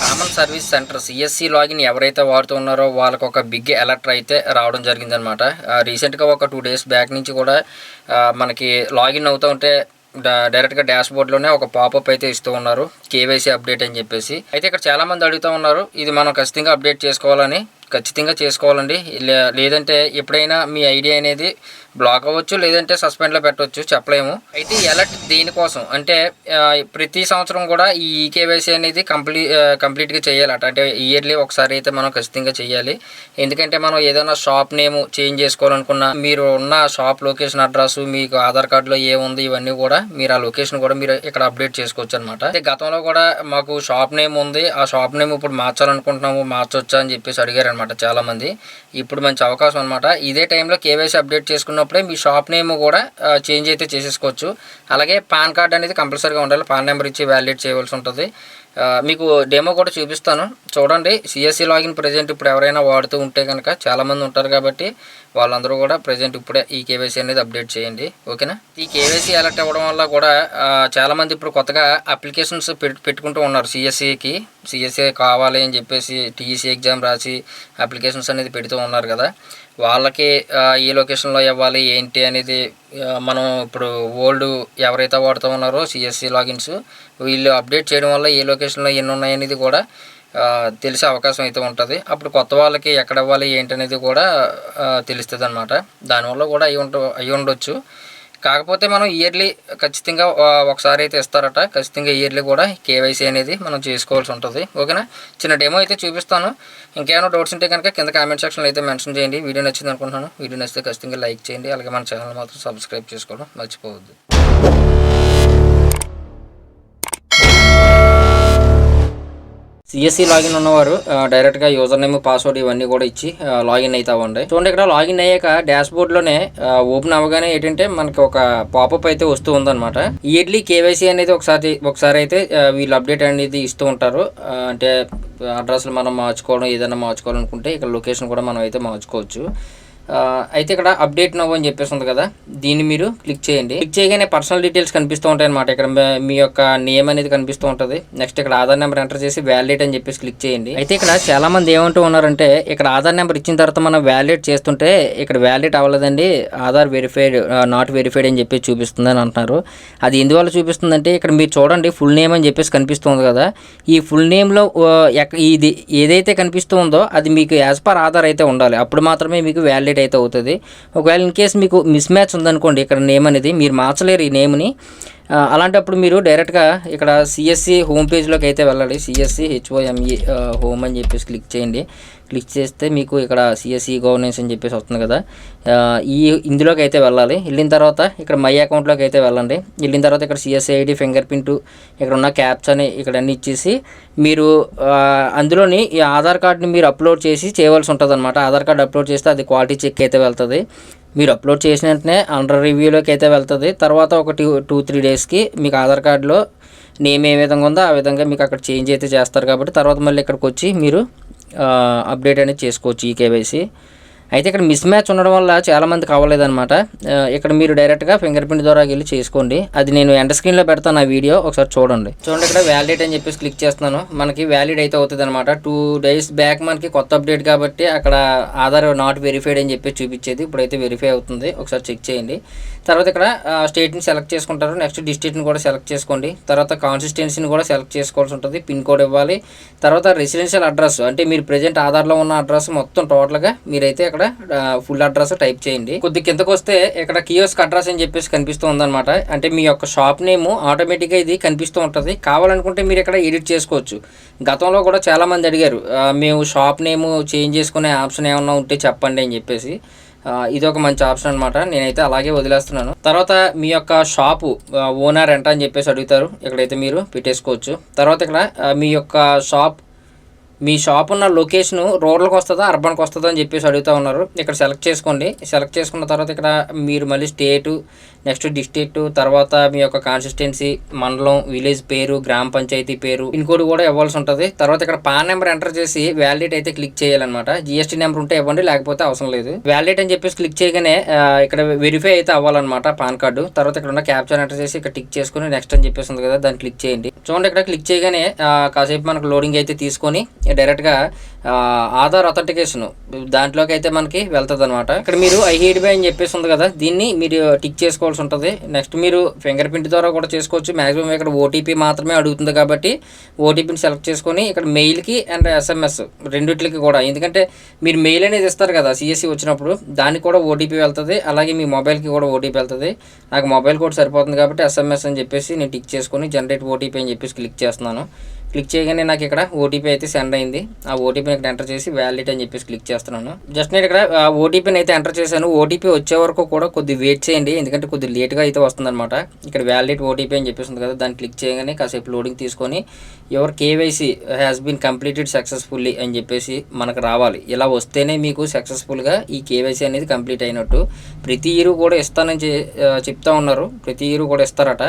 Common service centre CSC login ఎవరైతే వాడుతున్నారో వాళ్ళకి ఒక బిగ్ అలర్ట్ అయితే రావడం జరిగిందనమాట. రీసెంట్గా ఒక 2 డేస్ బ్యాక్ నుంచి కూడా మనకి లాగిన్ అవుతూ ఉంటే డైరెక్ట్గా డాష్ బోర్డ్లోనే ఒక పాపప్ అయితే ఇస్తూ ఉన్నారు, కేవైసీ అప్డేట్ అని చెప్పేసి. అయితే ఇక్కడ చాలామంది అడుగుతూ ఉన్నారు, ఇది మనం ఖచ్చితంగా అప్డేట్ చేసుకోవాలని. ఖచ్చితంగా చేసుకోవాలండి, లేదంటే ఎప్పుడైనా మీ ఐడి అనేది బ్లాక్ అవ్వచ్చు, లేదంటే సస్పెండ్లో పెట్టవచ్చు, చెప్పలేము. అయితే ఈ అలర్ట్ దేనికోసం అంటే ప్రతి సంవత్సరం కూడా ఈ ఈకేవైసీ అనేది కంప్లీట్గా చేయాలట. అంటే ఇయర్లీ ఒకసారి అయితే మనం ఖచ్చితంగా చేయాలి. ఎందుకంటే మనం ఏదైనా షాప్ నేమ్ చేంజ్ చేసుకోవాలనుకున్నా, మీరు ఉన్న షాప్ లొకేషన్ అడ్రస్, మీకు ఆధార్ కార్డులో ఏముంది ఇవన్నీ కూడా మీరు ఆ లొకేషన్ కూడా మీరు ఇక్కడ అప్డేట్ చేసుకోవచ్చు అనమాట. అయితే గతంలో కూడా మాకు షాప్ నేమ్ ఉంది, ఆ షాప్ నేమ్ ఇప్పుడు మార్చాలనుకుంటున్నాము, మార్చొచ్చా అని చెప్పేసి అడిగారు అనమాట చాలామంది. ఇప్పుడు మంచి అవకాశం అనమాట. ఇదే టైంలో కేవైసీ అప్డేట్ చేసుకున్నప్పుడే మీ షాప్ నేమ్ కూడా చేంజ్ అయితే చేసేసుకోవచ్చు. అలాగే పాన్ కార్డ్ అనేది కంపల్సరీగా ఉండాలి, పాన్ నెంబర్ ఇచ్చి వ్యాలిడేట్ చేయవలసి ఉంటుంది. మీకు డెమో కూడా చూపిస్తాను, చూడండి. సిఎస్సి లాగిన్ ప్రజెంట్ ఇప్పుడు ఎవరైనా వాడుతూ ఉంటే కనుక చాలామంది ఉంటారు కాబట్టి వాళ్ళందరూ కూడా ప్రజెంట్ ఇప్పుడే ఈ కేవైసీ అనేది అప్డేట్ చేయండి, ఓకేనా. ఈ కేవైసీ అలర్ట్ అవ్వడం వల్ల కూడా చాలామంది ఇప్పుడు కొత్తగా అప్లికేషన్స్ పెట్టుకుంటూ ఉన్నారు. సిఎస్సి కావాలి అని చెప్పేసి టీఈసీ ఎగ్జామ్ రాసి అప్లికేషన్స్ అనేది పెడుతూ ఉన్నారు కదా, వాళ్ళకి ఏ లొకేషన్లో ఇవ్వాలి ఏంటి అనేది మనం ఇప్పుడు ఓల్డ్ ఎవరైతే వాడుతూ ఉన్నారో సిఎస్సి లాగిన్స్ వీళ్ళు అప్డేట్ చేయడం వల్ల ఏ లొకేషన్లో ఎన్ని ఉన్నాయనేది కూడా తెలిసే అవకాశం అయితే ఉంటుంది. అప్పుడు కొత్త వాళ్ళకి ఎక్కడ ఇవ్వాలి ఏంటనేది కూడా తెలుస్తుంది అనమాట. దానివల్ల కూడా అయి ఉండొచ్చు. కాకపోతే మనం ఇయర్లీ ఖచ్చితంగా ఒకసారి అయితే ఇస్తారట, ఖచ్చితంగా ఇయర్లీ కూడా కేవైసీ అనేది మనం చేసుకోవాల్సి ఉంటుంది, ఓకేనా. చిన్న డెమో అయితే చూపిస్తాను. ఇంకేమైనా డౌట్స్ ఉంటే కనుక కింద కామెంట్ సెక్షన్లో అయితే మెన్షన్ చేయండి. వీడియో నచ్చింది అనుకుంటున్నాను. వీడియో నచ్చితే ఖచ్చితంగా లైక్ చేయండి. అలాగే మన ఛానల్ మాత్రం సబ్స్క్రైబ్ చేసుకోవడం మర్చిపోవద్దు. సిఎస్సి లాగిన్ ఉన్నవారు డైరెక్ట్గా యూజర్ నేమ్, పాస్వర్డ్ ఇవన్నీ కూడా ఇచ్చి లాగిన్ అయితే అవ్వండి. చూడండి, ఇక్కడ లాగిన్ అయ్యాక డాష్ బోర్డ్లోనే ఓపెన్ అవ్వగానే ఏంటంటే మనకి ఒక పాపప్ అయితే వస్తూ ఉందన్నమాట. ఇయర్లీ కేవైసీ అనేది ఒకసారి అయితే వీళ్ళు అప్డేట్ అనేది ఇస్తూ ఉంటారు. అంటే అడ్రస్లు మనం మార్చుకోవడం, ఏదైనా మార్చుకోవాలనుకుంటే ఇక్కడ లొకేషన్ కూడా మనం అయితే మార్చుకోవచ్చు. అయితే ఇక్కడ అప్డేట్ నవ్ అని చెప్పేసి ఉంది కదా, దీన్ని మీరు క్లిక్ చేయండి. క్లిక్ చేయగానే పర్సనల్ డీటెయిల్స్ కనిపిస్తూ ఉంటాయి అనమాట. ఇక్కడ మీ యొక్క నేమ్ అనేది కనిపిస్తూ ఉంటుంది. నెక్స్ట్ ఇక్కడ ఆధార్ నెంబర్ ఎంటర్ చేసి వ్యాలిడేట్ అని చెప్పేసి క్లిక్ చేయండి. అయితే ఇక్కడ చాలా మంది ఏమంటూ ఉన్నారంటే, ఇక్కడ ఆధార్ నెంబర్ ఇచ్చిన తర్వాత మనం వ్యాలిడేట్ చేస్తుంటే ఇక్కడ వ్యాలిడేట్ అవ్వలేదండి, ఆధార్ వెరిఫైడ్ నాట్ వెరిఫైడ్ అని చెప్పేసి చూపిస్తుంది అని అంటున్నారు. అది ఎందువల్ల చూపిస్తుందంటే, ఇక్కడ మీరు చూడండి ఫుల్ నేమ్ అని చెప్పేసి కనిపిస్తుంది కదా, ఈ ఫుల్ నేమ్లో ఇది ఏదైతే కనిపిస్తూ ఉందో అది మీకు యాజ్ పర్ ఆధార్ అయితే ఉండాలి, అప్పుడు మాత్రమే మీకు వ్యాలిడేట్ అయితే అవుతుంది. ఒకవేళ ఇన్ కేసు మీకు మిస్ మ్యాచ్ ఉందనుకోండి, ఇక్కడ నేమ్ అనేది మీరు మార్చలేరు ఈ నేమ్ని. అలాంటప్పుడు మీరు డైరెక్ట్గా ఇక్కడ సిఎస్సి హోమ్ పేజ్లోకి అయితే వెళ్ళాలి. సిఎస్సి HOME హోమ్ అని చెప్పేసి క్లిక్ చేయండి. క్లిక్ చేస్తే మీకు ఇక్కడ సిఎస్సి గవర్నెన్స్ అని చెప్పేసి వస్తుంది కదా, ఇందులోకి అయితే వెళ్ళాలి. వెళ్ళిన తర్వాత ఇక్కడ మై అకౌంట్లోకి అయితే వెళ్ళండి. వెళ్ళిన తర్వాత ఇక్కడ సిఎస్సి ఐడి, ఫింగర్ ప్రింట్, ఇక్కడ ఉన్న క్యాప్స్ అని ఇక్కడ అన్ని ఇచ్చేసి మీరు అందులోని ఈ ఆధార్ కార్డుని మీరు అప్లోడ్ చేసి చేయవలసి ఉంటుంది అనమాట. ఆధార్ కార్డు అప్లోడ్ చేస్తే అది క్వాలిటీ చెక్ అయితే వెళ్తుంది. మీరు అప్లోడ్ చేసిన వెంటనే అండర్ రివ్యూలోకి అయితే వెళ్తుంది. తర్వాత ఒక 2-3 డేస్కి మీకు ఆధార్ కార్డులో నేమ్ ఏ విధంగా ఉందో ఆ విధంగా మీకు అక్కడ చేంజ్ అయితే చేస్తారు. కాబట్టి తర్వాత మళ్ళీ ఇక్కడికి వచ్చి మీరు అప్డేట్ అనేది చేసుకోవచ్చు ఈ కేవైసీ. అయితే ఇక్కడ మిస్ మ్యాచ్ ఉండడం వల్ల చాలామందికి అవ్వలేదన్నమాట. ఇక్కడ మీరు డైరెక్ట్గా ఫింగర్ ప్రింట్ ద్వారా వెళ్ళి చేసుకోండి. అది నేను ఎండ్ స్క్రీన్లో పెడతాను, ఆ వీడియో ఒకసారి చూడండి. ఇక్కడ వ్యాలిడేట్ అని చెప్పేసి క్లిక్ చేస్తున్నాను. మనకి వ్యాలిడ్ అయితే అవుతుంది అనమాట. 2 డేస్ బ్యాక్ మనకి కొత్త అప్డేట్ కాబట్టి అక్కడ ఆధార్ నాట్ వెరిఫైడ్ అని చెప్పి చూపించేది, ఇప్పుడైతే వెరిఫై అవుతుంది. ఒకసారి చెక్ చేయండి. తర్వాత ఇక్కడ స్టేట్ని సెలెక్ట్ చేసుకుంటారు. నెక్స్ట్ డిస్ట్రిక్ట్ని కూడా సెలెక్ట్ చేసుకోండి. తర్వాత కాన్స్టిట్యున్సీని కూడా సెలెక్ట్ చేసుకోవాల్సి ఉంటుంది. పిన్ కోడ్ ఇవ్వాలి. తర్వాత రెసిడెన్షియల్ అడ్రస్, అంటే మీరు ప్రెజెంట్ ఆధార్లో ఉన్న అడ్రస్ మొత్తం టోటల్గా మీరైతే ఇక్కడ ఫుల్ అడ్రస్ టైప్ చేయండి. కొద్ది కిందకు వస్తే ఇక్కడ కియోస్క్ అడ్రస్ అని చెప్పేసి కనిపిస్తూ ఉందన్నమాట. అంటే మీ యొక్క షాప్ నేమ్ ఆటోమేటిక్గా ఇది కనిపిస్తూ ఉంటుంది. కావాలనుకుంటే మీరు ఇక్కడ ఎడిట్ చేసుకోవచ్చు. గతంలో కూడా చాలామంది అడిగారు, మేము షాప్ నేమ్ చేంజ్ చేసుకునే ఆప్షన్ ఏమన్నా ఉంటే చెప్పండి అని చెప్పేసి. ఇది ఒక మంచి ఆప్షన్ అనమాట. నేనైతే అలాగే వదిలేస్తున్నాను. తర్వాత మీ యొక్క షాపు ఓనర్ ఎంత అని చెప్పేసి అడుగుతారు, ఇక్కడైతే మీరు పెట్టేసుకోవచ్చు. తర్వాత ఇక్కడ మీ యొక్క షాప్ మీ షాప్ ఉన్న లొకేషన్ రూరల్కి వస్తుందా అర్బన్కి వస్తుందా అని చెప్పేసి అడుగుతూ ఉన్నారు. ఇక్కడ సెలెక్ట్ చేసుకోండి. సెలెక్ట్ చేసుకున్న తర్వాత ఇక్కడ మీరు మళ్ళీ స్టేటు, నెక్స్ట్ డిస్ట్రిక్ట్, తర్వాత మీ యొక్క కాన్సిస్టెన్సీ, మండలం, విలేజ్ పేరు, గ్రామ పంచాయతీ పేరు, పిన్ కోడ్ కూడా ఇవ్వాల్సి ఉంటుంది. తర్వాత ఇక్కడ పాన్ నెంబర్ ఎంటర్ చేసి వ్యాలిడేట్ అయితే క్లిక్ చేయాలన్నమాట. జిఎస్టీ నెంబర్ ఉంటే ఇవ్వండి, లేకపోతే అవసరం లేదు. వ్యాలిడేట్ అని చెప్పేసి క్లిక్ చేయగానే ఇక్కడ వెరిఫై అయితే అవ్వాలన్నమాట పాన్ కార్డు. తర్వాత ఇక్కడ ఉన్న క్యాప్చర్ ఎంటర్ చేసి ఇక్కడ టిక్ చేసుకుని నెక్స్ట్ అని చెప్పేసి ఉంది కదా, దాన్ని క్లిక్ చేయండి. చూడండి ఇక్కడ క్లిక్ చేయగానే కాసేపు మనకు లోడింగ్ అయితే తీసుకొని డైరెక్ట్గా ఆధార్ అథెంటికేషన్ దాంట్లోకి అయితే మనకి వెళ్తుంది అనమాట. ఇక్కడ మీరు ఐహెచ్డిబై అని చెప్పేసి ఉంది కదా, దీన్ని మీరు టిక్ చేసుకోవాల్సి ఉంటుంది. నెక్స్ట్ మీరు ఫింగర్ ప్రింట్ ద్వారా కూడా చేసుకోవచ్చు. మ్యాక్సిమం ఇక్కడ ఓటీపీ మాత్రమే అడుగుతుంది కాబట్టి ఓటీపీని సెలెక్ట్ చేసుకొని ఇక్కడ మెయిల్కి అండ్ ఎస్ఎంఎస్ రెండిట్లకి కూడా, ఎందుకంటే మీరు మెయిల్ అనేది ఇస్తారు కదా సిఎస్సి వచ్చినప్పుడు, దానికి కూడా ఓటీపీ వెళ్తుంది. అలాగే మీ మొబైల్కి కూడా ఓటీపీ వెళ్తుంది. నాకు మొబైల్ కూడా సరిపోతుంది కాబట్టి ఎస్ఎంఎస్ అని చెప్పేసి నేను టిక్ చేసుకొని జనరేట్ ఓటీపీ అని చెప్పేసి క్లిక్ చేస్తున్నాను. క్లిక్ చేయగానే నాకు ఇక్కడ ఓటీపీ అయితే సెండ్ అయింది. ఆ ఓటీపీని ఇక్కడ ఎంటర్ చేసి వ్యాలిడ్ అని చెప్పేసి క్లిక్ చేస్తున్నాను. జస్ట్ నేను ఇక్కడ ఓటీపీని అయితే ఎంటర్ చేశాను. ఓటీపీ వచ్చే వరకు కూడా కొద్దిగా వెయిట్ చేయండి, ఎందుకంటే కొద్దిగా లేట్గా అయితే వస్తుందన్నమాట. ఇక్కడ వ్యాలిడ్ ఓటీపీ అని చెప్పేసి ఉంది కదా, దాన్ని క్లిక్ చేయగానే కాసేపు లోడింగ్ తీసుకొని your KYC has been completed successfully అని చెప్పేసి మనకు రావాలి. ఇలా వస్తేనే మీకు సక్సెస్ఫుల్గా ఈ కేవైసీ అనేది కంప్లీట్ అయినట్టు. ప్రతి ఇయర్ కూడా ఇస్తానని చెప్తా ఉన్నారు, ప్రతి ఇయర్ కూడా ఇస్తారట.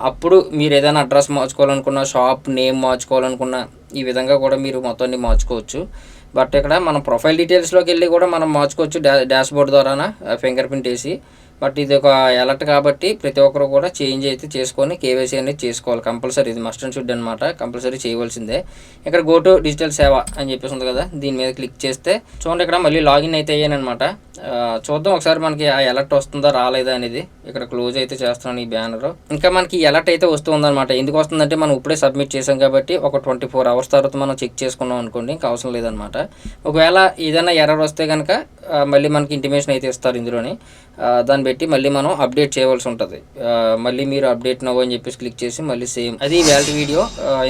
అప్పుడు మీరు ఏదైనా అడ్రస్ మార్చుకోవాలనుకున్నా, షాప్ నేమ్ మార్చుకోవాలనుకున్నా, ఈ విధంగా కూడా మీరు మొత్తాన్ని మార్చుకోవచ్చు. బట్ ఇక్కడ మనం ప్రొఫైల్ డీటెయిల్స్లోకి వెళ్ళి కూడా మనం మార్చుకోవచ్చు డాష్ బోర్డ్ ద్వారా ఫింగర్ ప్రింట్ వేసి. బట్ ఇది ఒక అలర్ట్ కాబట్టి ప్రతి ఒక్కరు కూడా చేంజ్ అయితే చేసుకొని కేవైసీ అనేది చేసుకోవాలి కంపల్సరీ. ఇది మస్ట్ అండ్ షుడ్ అనమాట, కంపల్సరీ చేయవలసిందే. ఇక్కడ గో టు డిజిటల్ సేవ అని చెప్పేసి ఉంది కదా, దీని మీద క్లిక్ చేస్తే చూడండి ఇక్కడ మళ్ళీ లాగిన్ అయితే అయ్యానమాట. చూద్దాం ఒకసారి మనకి ఆ అలర్ట్ వస్తుందా రాలేదా అనేది. ఇక్కడ క్లోజ్ అయితే చేస్తున్నాను ఈ బ్యానర్. ఇంకా మనకి అలర్ట్ అయితే వస్తుందన్నమాట. ఎందుకు వస్తుందంటే మనం ఇప్పుడే సబ్మిట్ చేసాం కాబట్టి ఒక 24 hours తర్వాత మనం చెక్ చేసుకున్నాం అనుకోండి, ఇంకా అవసరం లేదనమాట. ఒకవేళ ఏదైనా ఎర్రర్ వస్తే కనుక మళ్ళీ మనకి ఇంటిమేషన్ అయితే ఇస్తారు ఇందులోని. దాన్ని పెట్టి మళ్ళీ మనం అప్డేట్ చేయవలసి ఉంటుంది. మళ్ళీ మీరు అప్డేట్ నవ్వు అని చెప్పేసి క్లిక్ చేసి మళ్ళీ సేమ్ అది వ్యాలిడ్ వీడియో.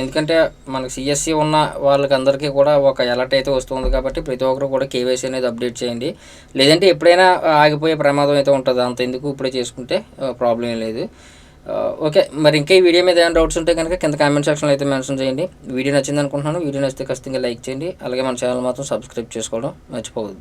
ఎందుకంటే మనకి సిఎస్సి ఉన్న వాళ్ళకి అందరికీ కూడా ఒక అలర్ట్ అయితే వస్తుంది కాబట్టి ప్రతి ఒక్కరు కూడా కేవైసీ అనేది అప్డేట్ చేయండి. లేదంటే ఎప్పుడైనా ఆగిపోయే ప్రమాదం అయితే ఉంటుంది. అంత ఎందుకు ఇప్పుడే చేసుకుంటే ప్రాబ్లం ఏం లేదు. ఓకే, మరి ఇంకా ఈ వీడియో మీద ఏమైనా డౌట్స్ ఉంటే కనుక కింద కామెంట్ సెక్షన్లో అయితే మెన్షన్ చేయండి. వీడియో నచ్చింది అనుకుంటున్నాను. వీడియో నచ్చితే ఖచ్చితంగా లైక్ చేయండి. అలాగే మన ఛానల్ మాత్రం సబ్స్క్రైబ్ చేసుకోవడం మర్చిపోవద్దు.